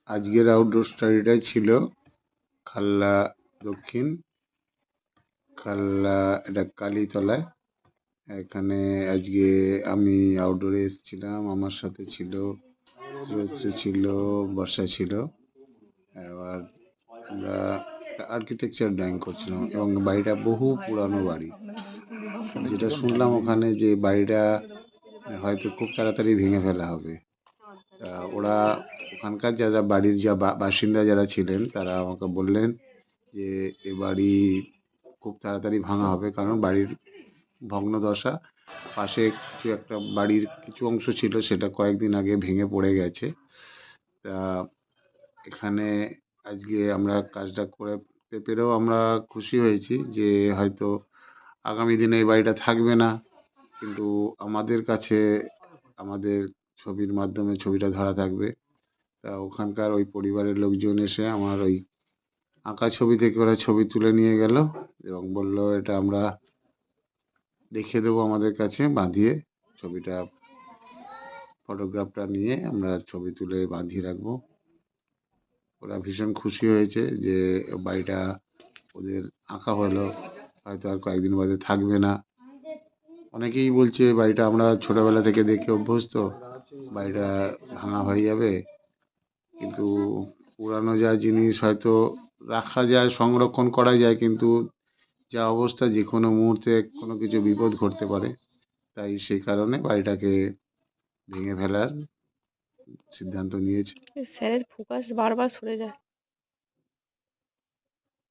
আজকের আউটডোর স্টাডিটা ছিল খাল্লা দক্ষিণ, খাল্লা এটা কালীতলায়। এখানে আজকে আমি আউটডোরে এসেছিলাম, আমার সাথে ছিল শ্রেয়শ্রী ছিল, বর্ষা ছিল। এবার আমরা আর্কিটেকচার ড্রয়িং করছিলাম এবং বাড়িটা বহু পুরানো বাড়ি। যেটা শুনলাম ওখানে যে বাড়িটা হয়তো খুব তাড়াতাড়ি ভেঙে ফেলা হবে। ওরা ওখানকার যারা বাড়ির বাসিন্দা যারা ছিলেন তারা আমাকে বললেন যে এ বাড়ি খুব তাড়াতাড়ি ভাঙা হবে, কারণ বাড়ির ভগ্নদশা। পাশে কিছু একটা বাড়ির কিছু অংশ ছিল, সেটা কয়েকদিন আগে ভেঙে পড়ে গেছে। তা এখানে আজকে আমরা কাজটা করতে পেরেও আমরা খুশি হয়েছি যে হয়তো আগামী দিনে এই বাড়িটা থাকবে না, কিন্তু আমাদের কাছে আমাদের ছবির মাধ্যমে ছবিটা ধরা থাকবে। তা ওখানকার ওই পরিবারের লোকজন এসে আমার ওই আঁকা ছবি থেকে ওরা ছবি তুলে নিয়ে গেল এবং বলল এটা আমরা রেখে দেবো আমাদের কাছে বাঁধিয়ে। ছবিটা ফটোগ্রাফটা নিয়ে আমরা ছবি তুলে বাঁধিয়ে রাখবো। ওরা ভীষণ খুশি হয়েছে যে বাড়িটা ওদের আঁকা হলো, হয়তো আর কয়েকদিন বাদে থাকবে না। অনেকেই বলছে বাড়িটা আমরা ছোটোবেলা থেকে দেখে অভ্যস্ত, বাড়িটা ভাঙা হয়ে যাবে। কিন্তু পুরানো যা জিনিস হয়তো রাখা যায়, সংরক্ষণ করা যায়, কিন্তু যা অবস্থা যে কোনো মুহূর্তে কোনো কিছু বিপদ ঘটতে পারে। তাই সেই কারণে বাড়িটাকে ভেঙে ফেলার সিদ্ধান্ত নিয়েছে। স্যারের ফোকাস বারবার সরে যায়।